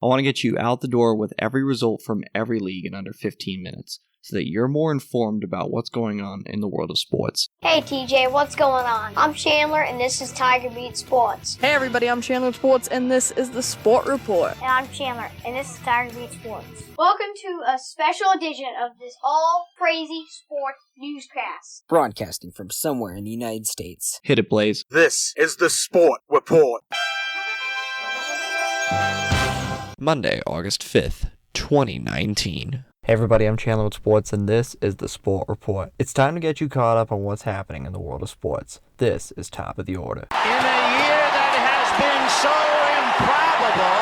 I want to get you out the door with every result from every league in under 15 minutes, so that you're more informed about what's going on in the world of sports. Hey TJ, what's going on? I'm Chandler and this is Tiger Beat Sports. Hey everybody, I'm Chandler Sports and this is the Sport Report. And I'm Chandler and this is Tiger Beat Sports. Welcome to a special edition of this all crazy sports newscast. Broadcasting from somewhere in the United States. Hit it, Blaze. This is the Sport Report. Monday, August 5th, 2019. Hey everybody, I'm Chandler with Sports, and this is the Sport Report. It's time to get you caught up on what's happening in the world of sports. This is Top of the Order. In a year that has been so improbable,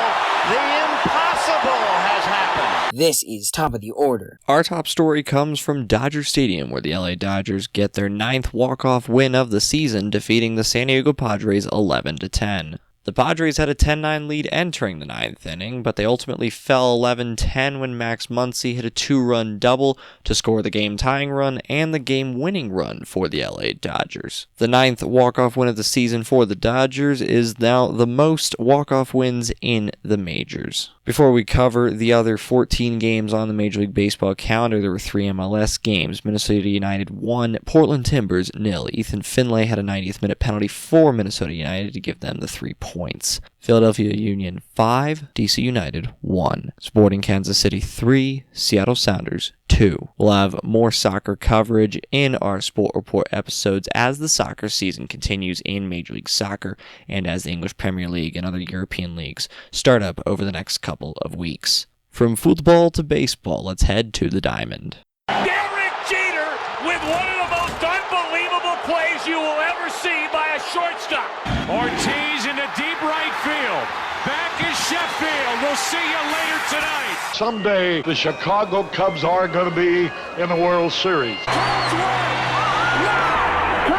the impossible has happened. This is Top of the Order. Our top story comes from Dodger Stadium, where the LA Dodgers get their 9th walk-off win of the season, defeating the San Diego Padres 11-10. The Padres had a 10-9 lead entering the 9th inning, but they ultimately fell 11-10 when Max Muncy hit a 2-run double to score the game-tying run and the game-winning run for the LA Dodgers. The 9th walk-off win of the season for the Dodgers is now the most walk-off wins in the majors. Before we cover the other 14 games on the Major League Baseball calendar, there were 3 MLS games. Minnesota United 1, Portland Timbers 0. Ethan Finlay had a 90th minute penalty for Minnesota United to give them the 3 points. Philadelphia Union 5, DC United 1. Sporting Kansas City 3, Seattle Sounders 2. We'll have more soccer coverage in our Sport Report episodes as the soccer season continues in Major League Soccer and as the English Premier League and other European leagues start up over the next couple of weeks. From football to baseball, let's head to the Diamond. Derek Jeter with one of the most unbelievable plays you will ever see by a shortstop. Ortiz in the deep right field. Back is Sheffield. We'll see you later tonight. Someday the Chicago Cubs are going to be in the World Series. Cubs win! Holy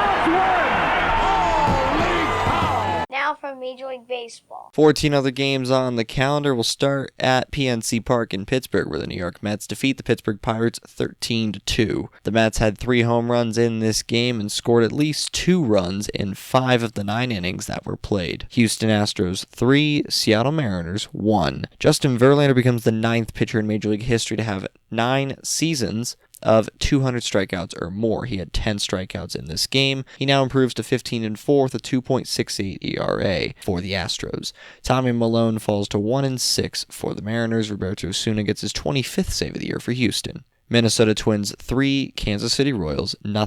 cow! Now from Major League Baseball. 14 other games on the calendar. Will start at PNC Park in Pittsburgh, where the New York Mets defeat the Pittsburgh Pirates 13-2. The Mets had 3 home runs in this game and scored at least 2 runs in 5 of the 9 innings that were played. Houston Astros 3, Seattle Mariners 1. Justin Verlander becomes the 9th pitcher in Major League history to have 9 seasons of 200 strikeouts or more. He had 10 strikeouts in this game. He now improves to 15-4 with a 2.68 ERA for the Astros. Tommy Malone falls to 1-6 for the Mariners. Roberto Osuna gets his 25th save of the year for Houston. Minnesota Twins 3, Kansas City Royals 0.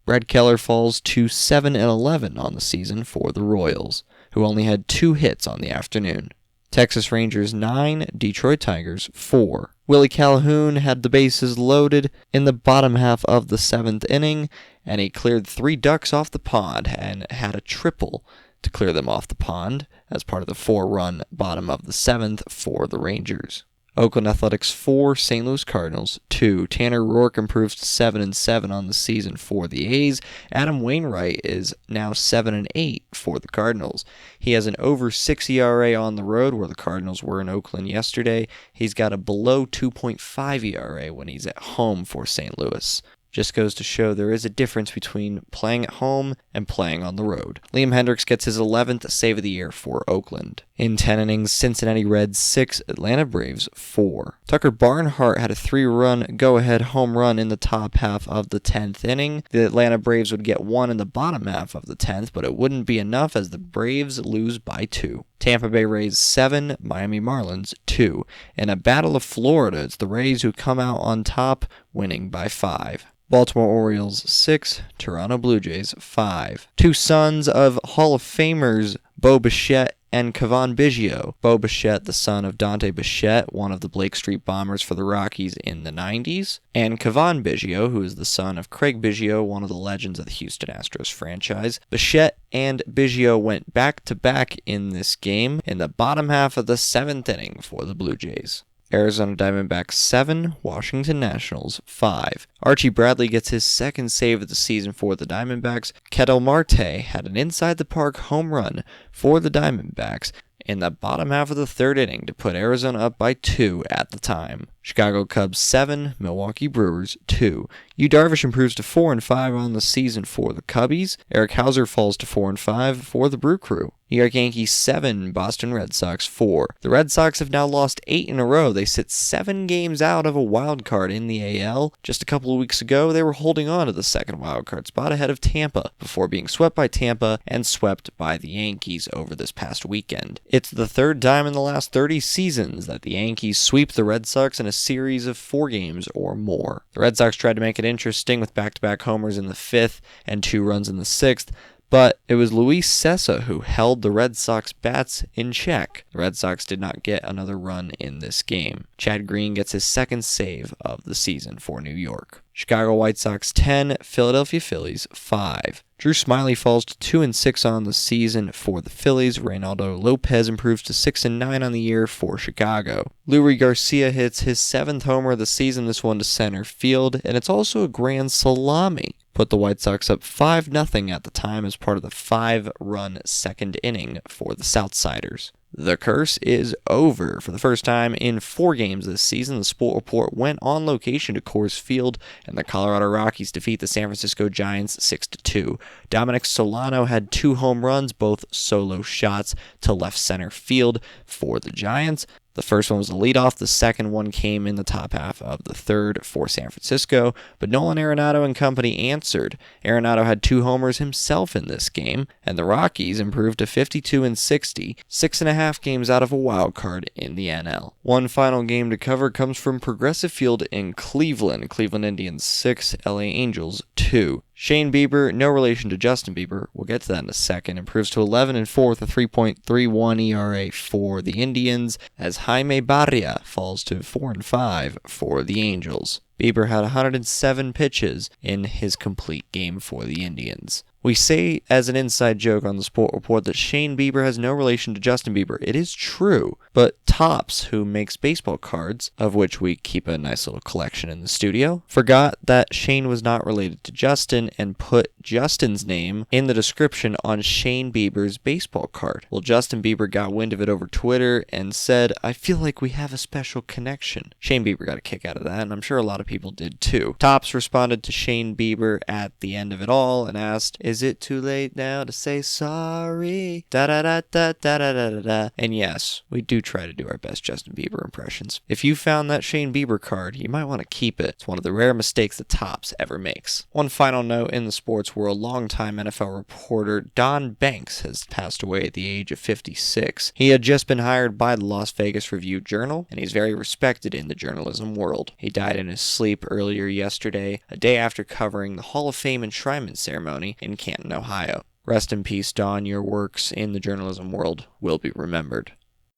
Brett Keller falls to 7-11 on the season for the Royals, who only had 2 hits on the afternoon. Texas Rangers 9, Detroit Tigers 4. Willie Calhoun had the bases loaded in the bottom half of the 7th inning, and he cleared 3 ducks off the pond and had a triple to clear them off the pond as part of the 4-run bottom of the 7th for the Rangers. Oakland Athletics 4, St. Louis Cardinals 2. Tanner Rourke improves to 7-7 on the season for the A's. Adam Wainwright is now 7-8 for the Cardinals. He has an over 6 ERA on the road, where the Cardinals were in Oakland yesterday. He's got a below 2.5 ERA when he's at home for St. Louis. Just goes to show there is a difference between playing at home and playing on the road. Liam Hendricks gets his 11th save of the year for Oakland. In 10 innings, Cincinnati Reds 6, Atlanta Braves 4. Tucker Barnhart had a 3-run go-ahead home run in the top half of the 10th inning. The Atlanta Braves would get 1 in the bottom half of the 10th, but it wouldn't be enough as the Braves lose by 2. Tampa Bay Rays 7, Miami Marlins 2. In a battle of Florida, it's the Rays who come out on top, winning by 5. Baltimore Orioles 6, Toronto Blue Jays 5. 2 sons of Hall of Famers Bo Bichette and Cavan Biggio. Bo Bichette, the son of Dante Bichette, one of the Blake Street Bombers for the Rockies in the 90s, and Cavan Biggio, who is the son of Craig Biggio, one of the legends of the Houston Astros franchise. Bichette and Biggio went back-to-back in this game in the bottom half of the 7th inning for the Blue Jays. Arizona Diamondbacks 7, Washington Nationals 5. Archie Bradley gets his 2nd save of the season for the Diamondbacks. Ketel Marte had an inside-the-park home run for the Diamondbacks in the bottom half of the 3rd inning to put Arizona up by 2 at the time. Chicago Cubs 7, Milwaukee Brewers 2. Yu Darvish improves to 4-5 on the season for the Cubbies. Eric Hauser falls to 4-5 for the Brew Crew. New York Yankees 7, Boston Red Sox 4. The Red Sox have now lost 8 in a row. They sit 7 games out of a wild card in the AL. Just a couple of weeks ago, they were holding on to the second wild card spot ahead of Tampa before being swept by Tampa and swept by the Yankees over this past weekend. It's the third time in the last 30 seasons that the Yankees sweep the Red Sox in a series of 4 games or more. The Red Sox tried to make it interesting with back-to-back homers in the 5th and 2 runs in the 6th, but it was Luis Cessa who held the Red Sox bats in check. The Red Sox did not get another run in this game. Chad Green gets his second save of the season for New York. Chicago White Sox 10, Philadelphia Phillies 5. Drew Smyly falls to 2-6 on the season for the Phillies. Reynaldo Lopez improves to 6-9 on the year for Chicago. Leury Garcia hits his 7th homer of the season, this one to center field, and it's also a grand salami. Put the White Sox up 5-0 at the time as part of the 5-run second inning for the Southsiders. The curse is over. For the first time in 4 games this season, the Sport Report went on location to Coors Field, and the Colorado Rockies defeat the San Francisco Giants 6-2. Dominic Solano had 2 home runs, both solo shots to left center field for the Giants. The first one was a leadoff. The second one came in the top half of the third for San Francisco, but Nolan Arenado and company answered. Arenado had 2 homers himself in this game, and the Rockies improved to 52-60, 6.5 games out of a wild card in the NL. One final game to cover comes from Progressive Field in Cleveland. Cleveland Indians 6, LA Angels 2. Shane Bieber, no relation to Justin Bieber, we'll get to that in a second, improves to 11-4 with a 3.31 ERA for the Indians, as Jaime Barria falls to 4-5 for the Angels. Bieber had 107 pitches in his complete game for the Indians. We say as an inside joke on the Sport Report that Shane Bieber has no relation to Justin Bieber. It is true, but Topps, who makes baseball cards, of which we keep a nice little collection in the studio, forgot that Shane was not related to Justin and put Justin's name in the description on Shane Bieber's baseball card. Well, Justin Bieber got wind of it over Twitter and said, "I feel like we have a special connection." Shane Bieber got a kick out of that, and I'm sure a lot of people did too. Topps responded to Shane Bieber at the end of it all and asked, "Is it too late now to say sorry? Da da da da da da da da." And yes, we do try to do our best Justin Bieber impressions. If you found that Shane Bieber card, you might want to keep it. It's one of the rare mistakes that Topps ever makes. One final note in the sports world: longtime NFL reporter Don Banks has passed away at the age of 56. He had just been hired by the Las Vegas Review-Journal, and he's very respected in the journalism world. He died in his sleep earlier yesterday, a day after covering the Hall of Fame enshrinement ceremony in Canton, Ohio. Rest in peace, Don. Your works in the journalism world will be remembered.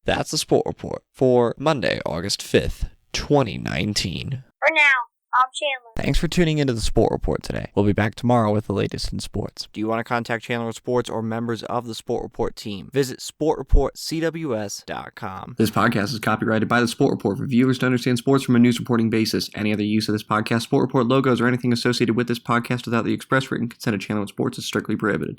That's the Sport Report for Monday, August 5th, 2019. For now, I'm Chandler. Thanks for tuning into the Sport Report today. We'll be back tomorrow with the latest in sports. Do you want to contact Chandler Sports or members of the Sport Report team? Visit sportreportcws.com. This podcast is copyrighted by the Sport Report for viewers to understand sports from a news reporting basis. Any other use of this podcast, Sport Report logos, or anything associated with this podcast without the express written consent of Chandler Sports is strictly prohibited.